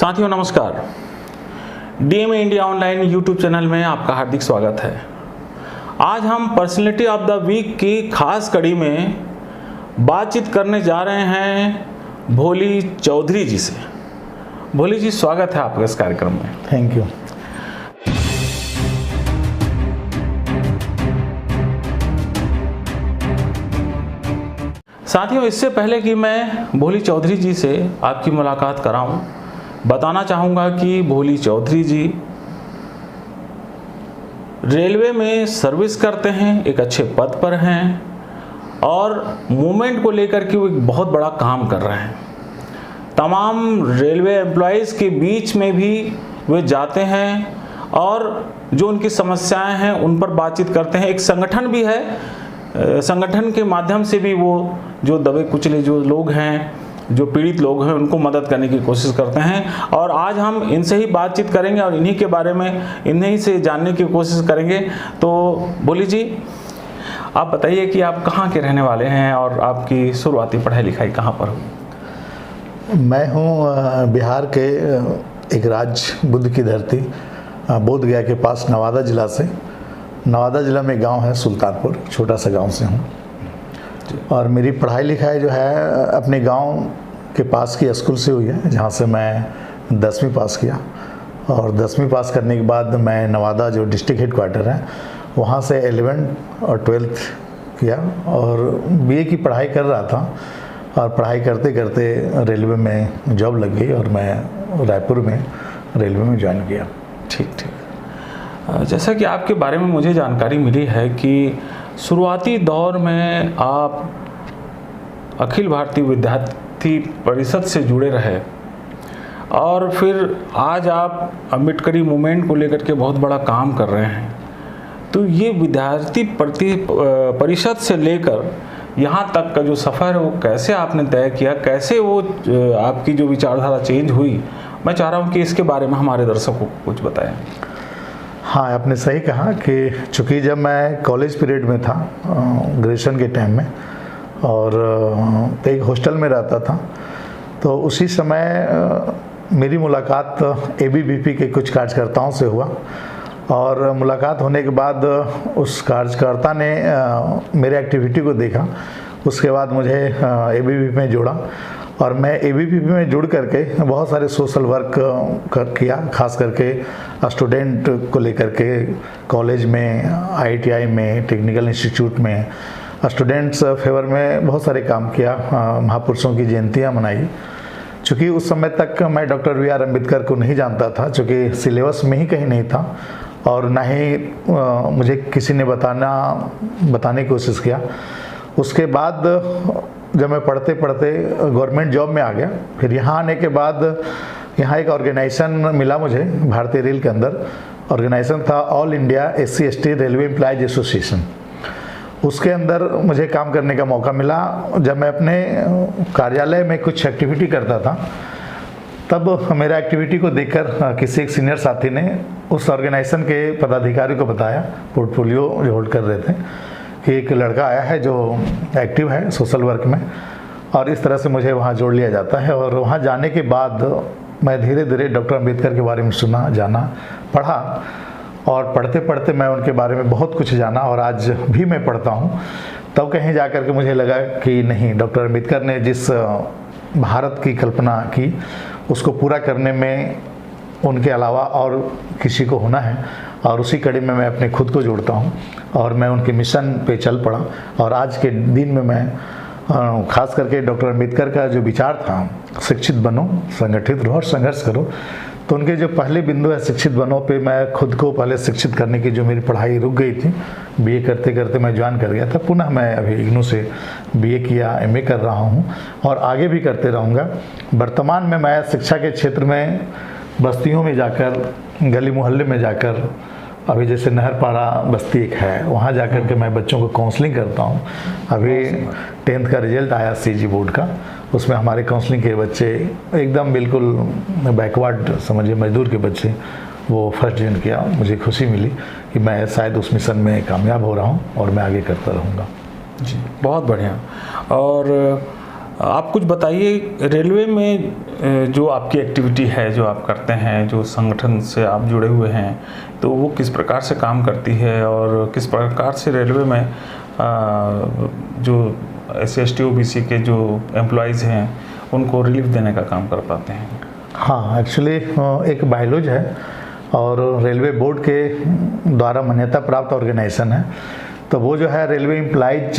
साथियों नमस्कार। DMA India online YouTube channel में आपका हार्दिक स्वागत है। आज हम पर्सनैलिटी ऑफ द वीक की खास कड़ी में बातचीत करने जा रहे हैं भोली चौधरी जी से। भोली जी, स्वागत है आपका इस कार्यक्रम में। Thank you. साथियों, इससे पहले कि मैं भोली चौधरी जी से आपकी मुलाकात कराऊं, बताना चाहूँगा कि भोली चौधरी जी रेलवे में सर्विस करते हैं, एक अच्छे पद पर हैं और मूवमेंट को लेकर के वो एक बहुत बड़ा काम कर रहे हैं। तमाम रेलवे एम्प्लॉयज़ के बीच में भी वे जाते हैं और जो उनकी समस्याएं हैं उन पर बातचीत करते हैं। एक संगठन भी है, संगठन के माध्यम से भी वो जो दबे कुचले जो लोग हैं, जो पीड़ित लोग हैं, उनको मदद करने की कोशिश करते हैं। और आज हम इनसे ही बातचीत करेंगे और इन्हीं के बारे में, इन्हीं से जानने की कोशिश करेंगे। तो भोली जी, आप बताइए कि आप कहाँ के रहने वाले हैं और आपकी शुरुआती पढ़ाई लिखाई कहाँ पर हुई? मैं हूँ बिहार के एक राज्य बुद्ध की धरती बोध गया के पास नवादा ज़िला से। नवादा ज़िला में गांव है सुल्तानपुर, छोटा सा गांव से हूँ। और मेरी पढ़ाई लिखाई जो है अपने गांव के पास की स्कूल से हुई है, जहाँ से मैं 10वीं पास किया। और 10वीं पास करने के बाद मैं नवादा जो डिस्ट्रिक्ट हेडक्वार्टर है वहाँ से 11th और 12th किया और बीए की पढ़ाई कर रहा था। और पढ़ाई करते करते रेलवे में जॉब लग गई और मैं रायपुर में रेलवे में ज्वाइन किया। ठीक। जैसा कि आपके बारे में मुझे जानकारी मिली है कि शुरुआती दौर में आप अखिल भारतीय विद्यार्थी परिषद से जुड़े रहे और फिर आज आप अम्बेडकरी मूवमेंट को लेकर के बहुत बड़ा काम कर रहे हैं। तो ये विद्यार्थी परिषद से लेकर यहाँ तक का जो सफ़र है वो कैसे आपने तय किया, कैसे वो आपकी जो विचारधारा चेंज हुई, मैं चाह रहा हूँ कि इसके बारे में हमारे दर्शकों को कुछ बताएं। हाँ, आपने सही कहा कि चूँकि जब मैं कॉलेज पीरियड में था, ग्रेजुएशन के टाइम में, और एक हॉस्टल में रहता था, तो उसी समय मेरी मुलाकात एबीवीपी के कुछ कार्यकर्ताओं से हुआ। और मुलाकात होने के बाद उस कार्यकर्ता ने मेरे एक्टिविटी को देखा। उसके बाद मुझे एबीवीपी में जोड़ा और मैं एबीवीपी में जुड़ करके बहुत सारे सोशल वर्क किया, खास करके स्टूडेंट को लेकर के। कॉलेज में, आईटीआई में, टेक्निकल इंस्टीट्यूट में स्टूडेंट्स फेवर में बहुत सारे काम किया। महापुरुषों की जयंतियाँ मनाई। चूँकि उस समय तक मैं डॉक्टर वी.आर. अम्बेडकर को नहीं जानता था, चूँकि सिलेबस में ही कहीं नहीं था और ना ही मुझे किसी ने बताने की कोशिश किया। उसके बाद जब मैं पढ़ते पढ़ते गवर्नमेंट जॉब में आ गया, फिर यहाँ आने के बाद यहाँ एक ऑर्गेनाइजेशन मिला मुझे भारतीय रेल के अंदर। ऑर्गेनाइजेशन था all India SC/ST railway employees association. उसके अंदर मुझे काम करने का मौका मिला। जब मैं अपने कार्यालय में कुछ एक्टिविटी करता था, तब मेरा एक्टिविटी को देखकर किसी एक सीनियर साथी ने उस ऑर्गेनाइजेशन के पदाधिकारी को बताया, पोर्टफोलियो जो होल्ड कर रहे थे, कि एक लड़का आया है जो एक्टिव है सोशल वर्क में और इस तरह से मुझे वहाँ जोड़ लिया जाता है। और वहाँ जाने के बाद मैं धीरे धीरे डॉक्टर अम्बेडकर के बारे में सुना, जाना, पढ़ा और पढ़ते पढ़ते मैं उनके बारे में बहुत कुछ जाना और आज भी मैं पढ़ता हूँ। तब कहीं जा कर के मुझे लगा कि नहीं, डॉक्टर अम्बेडकर ने जिस भारत की कल्पना की उसको पूरा करने में उनके अलावा और किसी को होना है। और उसी कड़ी में मैं अपने खुद को जोड़ता हूँ और मैं उनके मिशन पे चल पड़ा। और आज के दिन में मैं खास करके डॉक्टर अम्बेडकर का जो विचार था, शिक्षित बनो, संगठित रहो और संघर्ष करो, तो उनके जो पहले बिंदु है शिक्षित बनो पे मैं खुद को पहले शिक्षित करने की जो मेरी पढ़ाई रुक गई थी, बीए करते करते मैं ज्वाइन कर गया था। पुनः मैं अभी इग्नू से बीए किया, एमए कर रहा हूँ और आगे भी करते रहूँगा। वर्तमान में मैं शिक्षा के क्षेत्र में बस्तियों में जाकर, गली मोहल्ले में जाकर, अभी जैसे नहरपाड़ा बस्ती एक है, वहाँ जाकर के मैं बच्चों को काउंसलिंग करता हूँ। अभी 10th का रिजल्ट आया सीजी बोर्ड का, उसमें हमारे काउंसलिंग के बच्चे एकदम बिल्कुल बैकवर्ड समझिए, मजदूर के बच्चे, वो फर्स्ट डिवीजन किया। मुझे खुशी मिली कि मैं शायद उस मिशन में कामयाब हो रहा हूँ और मैं आगे करता रहूँगा। जी, बहुत बढ़िया। और आप कुछ बताइए, रेलवे में जो आपकी एक्टिविटी है, जो आप करते हैं, जो संगठन से आप जुड़े हुए हैं, तो वो किस प्रकार से काम करती है और किस प्रकार से रेलवे में जो SC/ST OBC के जो एम्प्लॉयज़ हैं उनको रिलीफ देने का काम कर पाते हैं? हाँ, एक्चुअली एक बायलॉज है और रेलवे बोर्ड के द्वारा मान्यता प्राप्त ऑर्गेनाइजेशन है। तो वो जो है रेलवे एम्प्लॉइज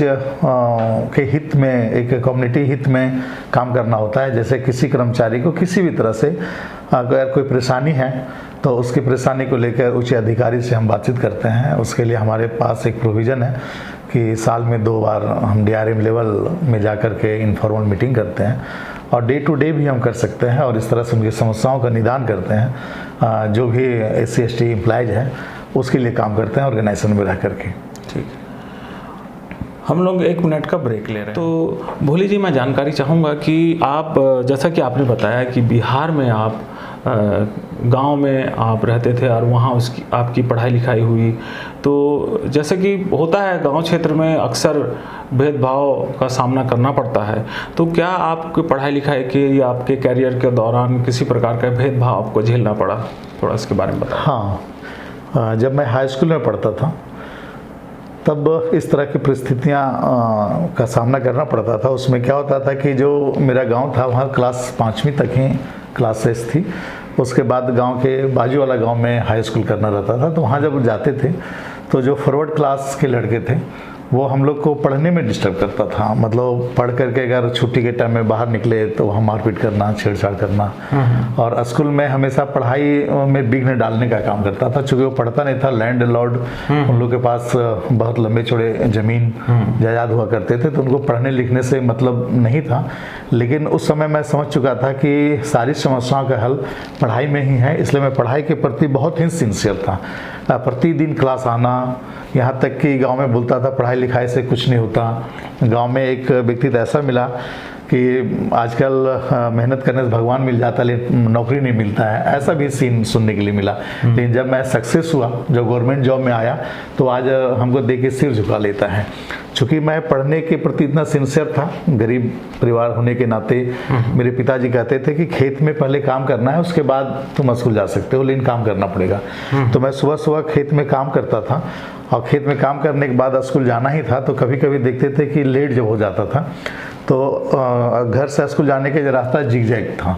के हित में, एक कम्युनिटी हित में काम करना होता है। जैसे किसी कर्मचारी को किसी भी तरह से अगर कोई परेशानी है तो उसकी परेशानी को लेकर उच्च अधिकारी से हम बातचीत करते हैं। उसके लिए हमारे पास एक प्रोविज़न है कि साल में 2 बार हम DRM लेवल में जा कर के इनफॉर्मल मीटिंग करते हैं और डे टू डे भी हम कर सकते हैं और इस तरह से उनकी समस्याओं का निदान करते हैं। जो भी SC/ST एम्प्लॉइज है उसके लिए काम करते हैं ऑर्गेनाइजेशन में रह करके। ठीक है, हम लोग 1 मिनट का ब्रेक ले रहे हैं। तो भोली जी, मैं जानकारी चाहूँगा कि आप, जैसा कि आपने बताया कि बिहार में आप गांव में आप रहते थे और वहाँ उसकी आपकी पढ़ाई लिखाई हुई, तो जैसे कि होता है गांव क्षेत्र में अक्सर भेदभाव का सामना करना पड़ता है, तो क्या आपके पढ़ाई लिखाई के या आपके करियर के दौरान किसी प्रकार का भेदभाव आपको झेलना पड़ा? थोड़ा इसके बारे में बताएं। हाँ, जब मैं हाई स्कूल में पढ़ता था तब इस तरह की परिस्थितियाँ का सामना करना पड़ता था। उसमें क्या होता था कि जो मेरा गांव था वहाँ क्लास 5वीं तक ही क्लासेस थी। उसके बाद गांव के बाजू वाला गांव में हाई स्कूल करना रहता था। तो वहाँ जब जाते थे तो जो फॉरवर्ड क्लास के लड़के थे वो हम लोग को पढ़ने में डिस्टर्ब करता था। मतलब पढ़ करके अगर छुट्टी के टाइम में बाहर निकले तो वहाँ मारपीट करना, छेड़छाड़ करना और स्कूल में हमेशा पढ़ाई में विघ्न डालने का काम करता था। चूँकि वो पढ़ता नहीं था, लैंड लॉर्ड उन लोग के पास बहुत लंबे चौड़े ज़मीन जायदाद हुआ करते थे, तो उनको पढ़ने लिखने से मतलब नहीं था। लेकिन उस समय मैं समझ चुका था कि सारी समस्याओं का हल पढ़ाई में ही है, इसलिए मैं पढ़ाई के प्रति बहुत ही सिंसियर था। प्रतिदिन क्लास आना, यहाँ तक कि गांव में बोलता था पढ़ाई लिखाई से कुछ नहीं होता। गांव में एक व्यक्ति तो ऐसा मिला कि आजकल मेहनत करने से भगवान मिल जाता लेकिन नौकरी नहीं मिलता है, ऐसा भी सीन सुनने के लिए मिला। लेकिन जब मैं सक्सेस हुआ, जब गवर्नमेंट जॉब में आया, तो आज हमको देख के सिर झुका लेता है। चूँकि मैं पढ़ने के प्रति इतना सिंसियर था, गरीब परिवार होने के नाते मेरे पिताजी कहते थे कि खेत में पहले काम करना है, उसके बाद तुम स्कूल जा सकते हो, लेकिन काम करना पड़ेगा। तो मैं सुबह सुबह खेत में काम करता था और खेत में काम करने के बाद स्कूल जाना ही था। तो कभी कभी देखते थे कि लेट जब हो जाता था तो घर से स्कूल जाने के रास्ता जिगजैग था।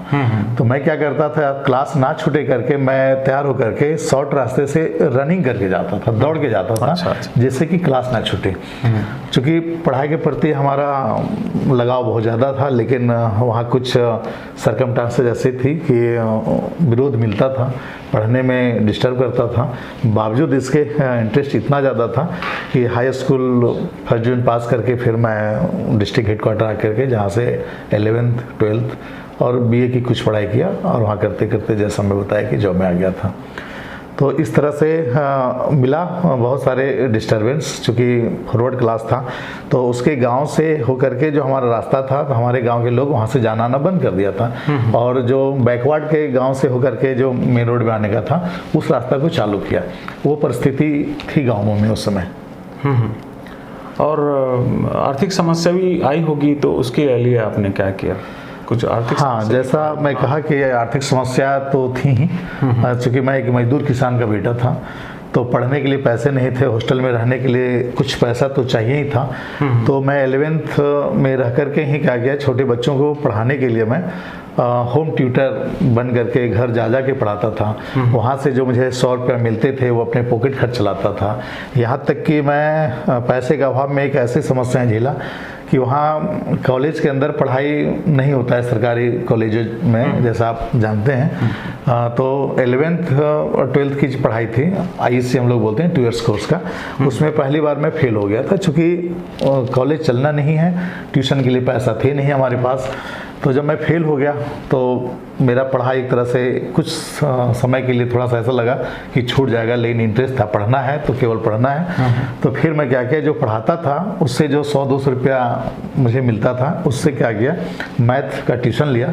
तो मैं क्या करता था, क्लास ना छूटे करके मैं तैयार होकर के शॉर्ट रास्ते से रनिंग करके जाता था, दौड़ के जाता था। अच्छा। जिससे कि क्लास ना छूटे। चूँकि पढ़ाई के प्रति हमारा लगाव बहुत ज़्यादा था, लेकिन वहाँ कुछ सरकमस्टांसेस ऐसी थी कि विरोध मिलता था, पढ़ने में डिस्टर्ब करता था। बावजूद इसके इंटरेस्ट इतना ज़्यादा था कि high school first division pass करके फिर मैं डिस्ट्रिक्ट हेडक्वार्टर आकर के, जहाँ से 11th 12th और BA की कुछ पढ़ाई किया और वहाँ करते करते जैसा मैं बताया कि जॉब में आ गया था। तो इस तरह से मिला बहुत सारे डिस्टर्बेंस। चूँकि फॉरवर्ड क्लास था तो उसके गांव से होकर के जो हमारा रास्ता था, तो हमारे गांव के लोग वहां से जाना आना बंद कर दिया था और जो बैकवर्ड के गांव से होकर के जो मेन रोड में आने का था उस रास्ता को चालू किया। वो परिस्थिति थी गाँवों में उस समय। और आर्थिक समस्या भी आई होगी, तो उसके लिए आपने क्या किया? कुछ आर्थिक? हाँ, जैसा मैं कहा कि आर्थिक समस्या तो थी ही। चूँकि मैं एक मजदूर किसान का बेटा था तो पढ़ने के लिए पैसे नहीं थे, हॉस्टल में रहने के लिए कुछ पैसा तो चाहिए ही था। तो मैं 11th में रह करके ही क्या किया, छोटे बच्चों को पढ़ाने के लिए मैं होम ट्यूटर बन करके घर जा के पढ़ाता था। वहाँ से जो मुझे 100 रुपया मिलते थे वो अपने पॉकेट खर्च चलाता था। यहाँ तक कि मैं पैसे के अभाव में एक ऐसी समस्याएं झेला कि वहाँ कॉलेज के अंदर पढ़ाई नहीं होता है सरकारी कॉलेज में, जैसा आप जानते हैं। तो 11th और 12th की पढ़ाई थी, IEC हम लोग बोलते हैं 2 years कोर्स का। उसमें पहली बार मैं फेल हो गया था, चूँकि कॉलेज चलना नहीं है, ट्यूशन के लिए पैसा थे नहीं हमारे पास। तो जब मैं फेल हो गया तो मेरा पढ़ाई एक तरह से कुछ समय के लिए थोड़ा सा ऐसा लगा कि छूट जाएगा, लेकिन इंटरेस्ट था, पढ़ना है तो केवल पढ़ना है। तो फिर मैं क्या किया, जो पढ़ाता था उससे जो 100-200 रुपया मुझे मिलता था, उससे क्या किया, मैथ का ट्यूशन लिया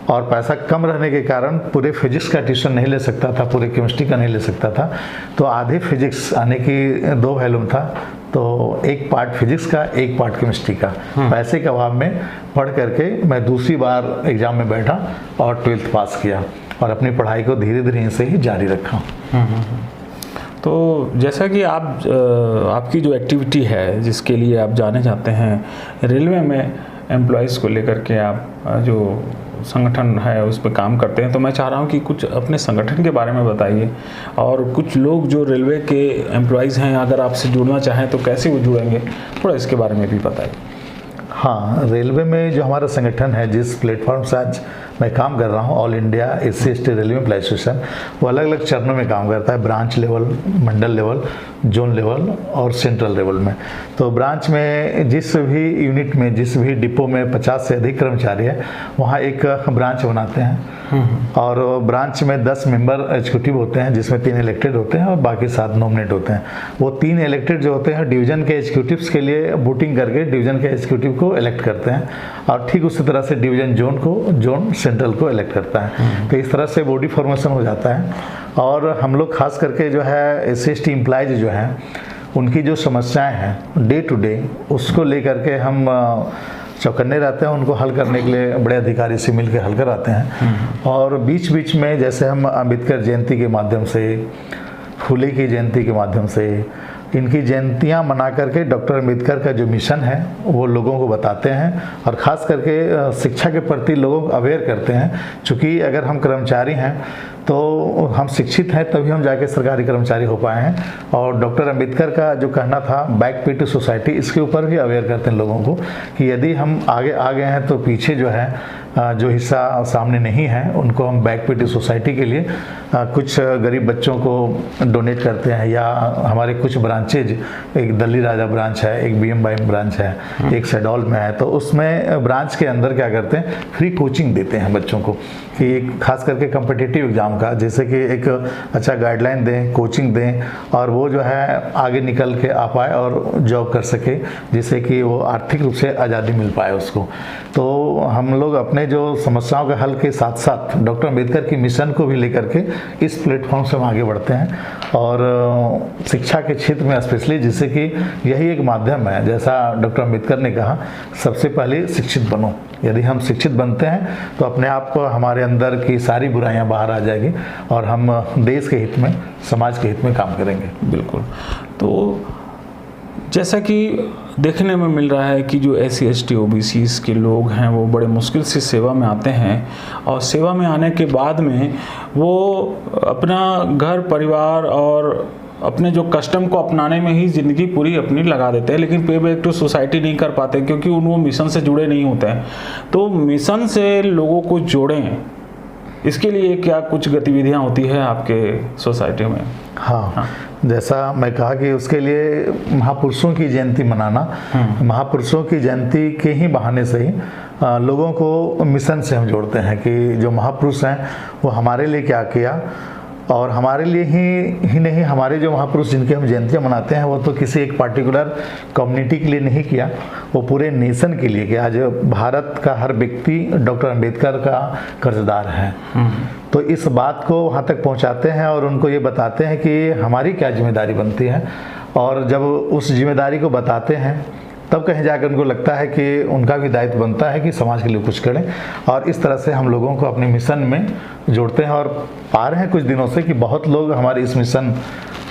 और पैसा कम रहने के कारण पूरे फिजिक्स का ट्यूशन नहीं ले सकता था, पूरे केमिस्ट्री का नहीं ले सकता था। तो आधे फिजिक्स आने की 2 वॉल्यूम था, तो एक पार्ट फिजिक्स का, एक पार्ट केमिस्ट्री का। पैसे के अभाव में पढ़ करके मैं दूसरी बार एग्ज़ाम में बैठा और 12th पास किया और अपनी पढ़ाई को धीरे धीरे इनसे ही जारी रखा। तो जैसा कि आपकी जो एक्टिविटी है जिसके लिए आप जाने जाते हैं, रेलवे में एम्प्लॉयज़ को लेकर के आप जो संगठन है उस पर काम करते हैं, तो मैं चाह रहा हूँ कि कुछ अपने संगठन के बारे में बताइए, और कुछ लोग जो रेलवे के एम्प्लॉयज़ हैं अगर आपसे जुड़ना चाहें तो कैसे वो जुड़ेंगे, थोड़ा इसके बारे में भी बताइए। हाँ, रेलवे में जो हमारा संगठन है, जिस प्लेटफॉर्म से आज मैं काम कर रहा हूँ, all India SC/ST railway employ association, वो अलग अलग चरणों में काम करता है, ब्रांच लेवल, मंडल लेवल, जोन लेवल और सेंट्रल लेवल में। तो ब्रांच में जिस भी यूनिट में, जिस भी डिपो में 50 से अधिक कर्मचारी है, वहाँ एक ब्रांच बनाते हैं और ब्रांच में 10 मेंबर एग्जीक्यूटिव होते हैं, जिसमें 3 इलेक्टेड होते हैं और बाकी 7 नॉमिनेट होते हैं। वो 3 इलेक्टेड जो होते हैं डिवीज़न के एग्जीक्यूटिव्स के लिए वोटिंग करके डिवीज़न के एग्जीक्यूटिव को इलेक्ट करते हैं, और ठीक उसी तरह से डिवीज़न जोन सेंट्रल को इलेक्ट करता है। तो इस तरह से बॉडी फॉर्मेशन हो जाता है। और हम लोग खास करके जो है SC/ST एम्प्लॉयज़ जो हैं, उनकी जो समस्याएं हैं डे टू डे, उसको लेकर के हम चौकन्ने रहते हैं, उनको हल करने के लिए बड़े अधिकारी से मिलकर हल कराते हैं। और बीच बीच में जैसे हम अम्बेडकर जयंती के माध्यम से, फुले की जयंती के माध्यम से, इनकी जयंतियां मना करके डॉक्टर अम्बेडकर का जो मिशन है वो लोगों को बताते हैं, और ख़ास करके शिक्षा के प्रति लोगों को अवेयर करते हैं। चूँकि अगर हम कर्मचारी हैं तो हम शिक्षित हैं तभी हम जाके सरकारी कर्मचारी हो पाए हैं, और डॉक्टर अम्बेडकर का जो कहना था बैक पे टू सोसाइटी, इसके ऊपर भी अवेयर करते हैं लोगों को कि यदि हम आगे आ गए हैं तो पीछे जो है जो हिस्सा सामने नहीं है उनको हम बैक पे टू सोसाइटी के लिए कुछ गरीब बच्चों को डोनेट करते हैं। या हमारे कुछ ब्रांचेज, एक दल्ली राजा ब्रांच है, एक BM ब्रांच है, एक शेडोल में है, तो उसमें ब्रांच के अंदर क्या करते हैं, फ्री कोचिंग देते हैं बच्चों को, कि खास करके कम्पिटिटिव एग्ज़ाम का, जैसे कि एक अच्छा गाइडलाइन दें, कोचिंग दें, और वो जो है आगे निकल के आ पाए और जॉब कर सके, जिससे कि वो आर्थिक रूप से आज़ादी मिल पाए उसको। तो हम लोग अपने जो समस्याओं के हल के साथ साथ डॉक्टर अम्बेडकर की मिशन को भी लेकर के इस प्लेटफॉर्म से हम आगे बढ़ते हैं, और शिक्षा के क्षेत्र में स्पेशली, जिससे कि यही एक माध्यम है, जैसा डॉक्टर अम्बेडकर ने कहा, सबसे पहले शिक्षित बनो। यदि हम शिक्षित बनते हैं तो अपने आप हमारे अंदर की सारी बुराइयां बाहर आ जाएगी और हम देश के हित में, समाज के हित में काम करेंगे। बिल्कुल। तो जैसा कि देखने में मिल रहा है कि जो SC/ST OBCs के लोग हैं वो बड़े मुश्किल से सेवा में आते हैं, और सेवा में आने के बाद में वो अपना घर परिवार और अपने जो कस्टम को अपनाने में ही ज़िंदगी पूरी अपनी लगा देते हैं, लेकिन पे बैक टू सोसाइटी नहीं कर पाते क्योंकि वो मिशन से जुड़े नहीं होते हैं। तो मिशन से लोगों को जोड़ें, इसके लिए क्या कुछ गतिविधियां होती है आपके सोसाइटी में? हाँ, जैसा मैं कहा कि उसके लिए महापुरुषों की जयंती मनाना, महापुरुषों की जयंती के ही बहाने से ही लोगों को मिशन से हम जोड़ते हैं कि जो महापुरुष हैं वो हमारे लिए क्या किया, और हमारे लिए ही नहीं, हमारे जो महापुरुष जिनके हम जयंतियाँ मनाते हैं वो तो किसी एक पार्टिकुलर कम्युनिटी के लिए नहीं किया, वो पूरे नेशन के लिए किया। आज भारत का हर व्यक्ति डॉक्टर अम्बेडकर का कर्जदार है। तो इस बात को वहाँ तक पहुँचाते हैं और उनको ये बताते हैं कि हमारी क्या जिम्मेदारी बनती है, और जब उस जिम्मेदारी को बताते हैं तब कहीं जाकर उनको लगता है कि उनका भी दायित्व बनता है कि समाज के लिए कुछ करें। और इस तरह से हम लोगों को अपने मिशन में जोड़ते हैं, और पा रहे हैं कुछ दिनों से कि बहुत लोग हमारे इस मिशन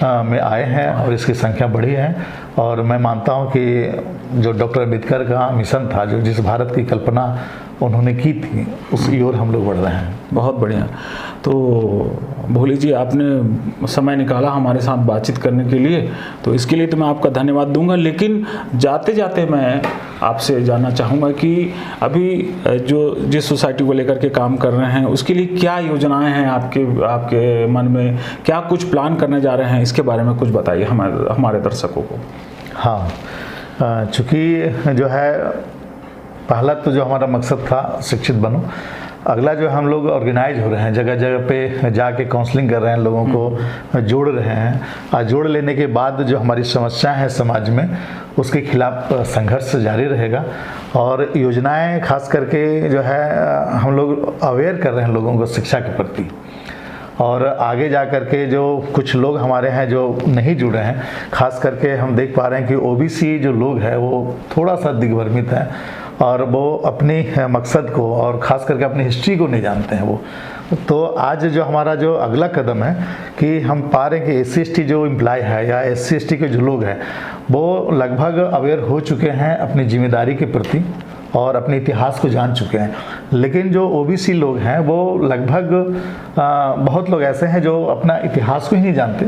में आए हैं और इसकी संख्या बढ़ी है। और मैं मानता हूं कि जो डॉक्टर अम्बेडकर का मिशन था, जो जिस भारत की कल्पना उन्होंने की थी, उसकी ओर हम लोग बढ़ रहे हैं। बहुत बढ़िया। तो भोले जी, आपने समय निकाला हमारे साथ बातचीत करने के लिए, तो इसके लिए तो मैं आपका धन्यवाद दूंगा। लेकिन जाते जाते मैं आपसे जानना चाहूँगा कि अभी जो जिस सोसाइटी को लेकर के काम कर रहे हैं उसके लिए क्या योजनाएं हैं आपके मन में, क्या कुछ प्लान करने जा रहे हैं, इसके बारे में कुछ बताइए हमारे दर्शकों को। हाँ, चूँकि जो है पहला तो जो हमारा मकसद था शिक्षित बनो, अगला जो हम लोग ऑर्गेनाइज हो रहे हैं, जगह जगह पे जाके काउंसलिंग कर रहे हैं, लोगों को जोड़ रहे हैं, और जोड़ लेने के बाद जो हमारी समस्याएं हैं समाज में उसके खिलाफ संघर्ष जारी रहेगा। और योजनाएं खास करके जो है हम लोग अवेयर कर रहे हैं लोगों को शिक्षा के प्रति। और आगे जा कर के जो कुछ लोग हमारे हैं जो नहीं जुड़े हैं, खास करके हम देख पा रहे हैं कि ओबीसी जो लोग हैं वो थोड़ा सा दिग्भ्रमित हैं और वो अपनी मकसद को और ख़ास करके अपनी हिस्ट्री को नहीं जानते हैं वो। तो आज जो हमारा जो अगला कदम है कि हम पा रहे हैं कि SC/ST जो एम्प्लॉय है या SC/ST के जो लोग हैं वो लगभग अवेयर हो चुके हैं अपनी जिम्मेदारी के प्रति और अपने इतिहास को जान चुके हैं। लेकिन जो ओबीसी लोग हैं वो लगभग बहुत लोग ऐसे हैं जो अपना इतिहास को ही नहीं जानते।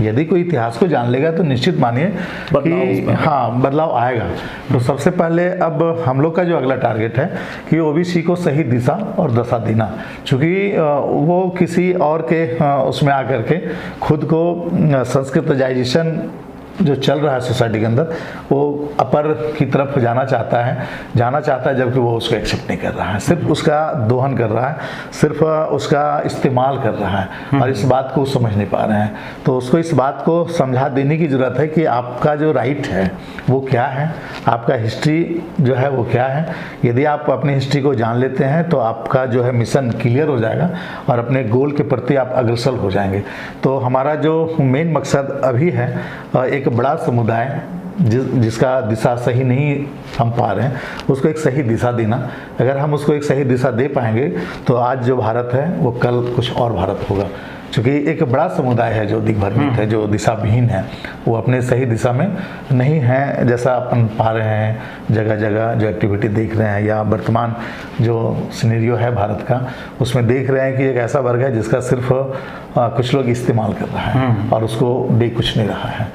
यदि कोई इतिहास को जान लेगा तो निश्चित मानिए कि हाँ बदलाव आएगा। तो सबसे पहले अब हम लोग का जो अगला टारगेट है कि ओबीसी को सही दिशा और दशा देना, क्योंकि वो किसी और के उसमें आकर के खुद को संस्कृतजाइजेशन जो चल रहा है सोसाइटी के अंदर वो अपर की तरफ जाना चाहता है, जबकि वो उसको एक्सेप्ट नहीं कर रहा है, सिर्फ उसका दोहन कर रहा है, सिर्फ उसका इस्तेमाल कर रहा है और इस बात को समझ नहीं पा रहे हैं। तो उसको इस बात को समझा देने की ज़रूरत है कि आपका जो राइट है वो क्या है, आपका हिस्ट्री जो है वो क्या है। यदि आप अपनी हिस्ट्री को जान लेते हैं तो आपका जो है मिशन क्लियर हो जाएगा और अपने गोल के प्रति आप अग्रसर हो जाएंगे। तो हमारा जो मेन मकसद अभी है एक बड़ा समुदाय जिसका दिशा सही नहीं हम पा रहे हैं उसको एक सही दिशा देना। अगर हम उसको एक सही दिशा दे पाएंगे तो आज जो भारत है वो कल कुछ और भारत होगा। क्योंकि एक बड़ा समुदाय है जो दिग्भ्रमित है, जो दिशा विहीन है, वो अपने सही दिशा में नहीं है, जैसा अपन पा रहे हैं जगह जगह जो एक्टिविटी देख रहे हैं या वर्तमान जो सिनेरियो है भारत का उसमें देख रहे हैं कि एक ऐसा वर्ग है जिसका सिर्फ कुछ लोग इस्तेमाल कर रहा है और उसको दे कुछ नहीं रहा है।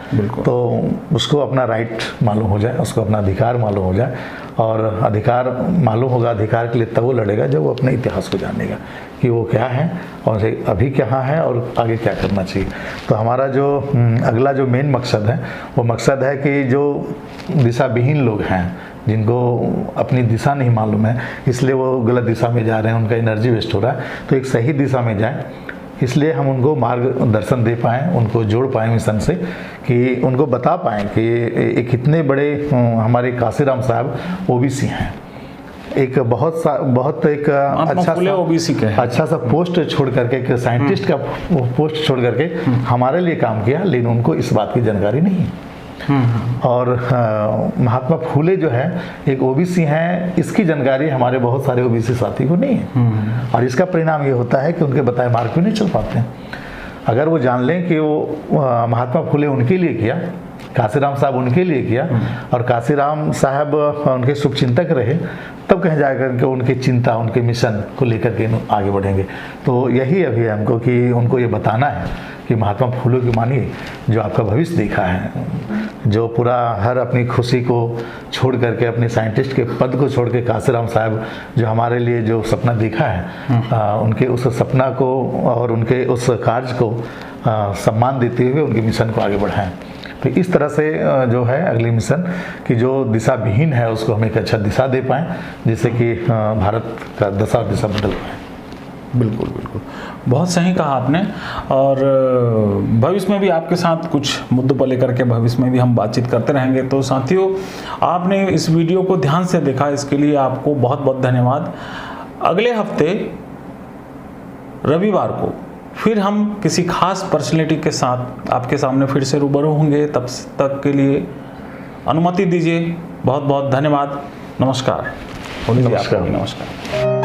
तो उसको अपना राइट मालूम हो जाए, उसको अपना अधिकार मालूम हो जाए, और अधिकार मालूम होगा अधिकार के लिए तब वो लड़ेगा जब वो अपने इतिहास को जानेगा कि वो क्या है और अभी क्या है और आगे क्या करना चाहिए। तो हमारा जो अगला जो मेन मकसद है वो मकसद है कि जो दिशा विहीन लोग हैं जिनको अपनी दिशा नहीं मालूम है इसलिए वो गलत दिशा में जा रहे हैं, उनका एनर्जी वेस्ट हो रहा है, तो एक सही दिशा में जाएं। इसलिए हम उनको मार्गदर्शन दे पाएँ, उनको जोड़ पाएँ मिशन से, कि उनको बता पाएँ कि एक इतने बड़े हमारे काशीराम साहब ओबीसी हैं, एक बहुत एक अच्छा सा पोस्ट छोड़ करके, एक साइंटिस्ट का पोस्ट छोड़ करके हमारे लिए काम किया, लेकिन उनको इस बात की जानकारी नहीं है। और महात्मा फूले जो है एक ओबीसी हैं, इसकी जानकारी हमारे बहुत सारे ओबीसी साथी को नहीं है, और इसका परिणाम ये होता है कि उनके बताए मार्ग पे नहीं चल पाते हैं। अगर वो जान लें कि वो महात्मा फूले उनके लिए किया, काशीराम साहब उनके लिए किया और काशीराम साहब उनके शुभचिंतक रहे, तब कहीं जाकर के उनकी चिंता, उनके मिशन को लेकर के आगे बढ़ेंगे। तो यही अभी है हमको कि उनको ये बताना है कि महात्मा फूले की मानिए जो आपका भविष्य देखा है, जो पूरा हर अपनी खुशी को छोड़ करके, अपने साइंटिस्ट के पद को छोड़ के काशीराम साहब जो हमारे लिए जो सपना देखा है, उनके उस सपना को और उनके उस कार्य को सम्मान देते हुए उनके मिशन को आगे बढ़ाएं। तो इस तरह से जो है अगली मिशन कि जो दिशा विहीन है उसको हम एक अच्छा दिशा दे पाएँ, जिससे कि भारत का दशा दिशा बदल पाए। बिल्कुल बिल्कुल, बहुत सही कहा आपने। और भविष्य में भी आपके साथ कुछ मुद्दों पर लेकर के भविष्य में भी हम बातचीत करते रहेंगे। तो साथियों, आपने इस वीडियो को ध्यान से देखा, इसके लिए आपको बहुत बहुत धन्यवाद। अगले हफ्ते रविवार को फिर हम किसी खास पर्सनैलिटी के साथ आपके सामने फिर से रूबरू होंगे। तब तक के लिए अनुमति दीजिए। बहुत बहुत धन्यवाद। नमस्कार। नमस्कार। नमस्कार।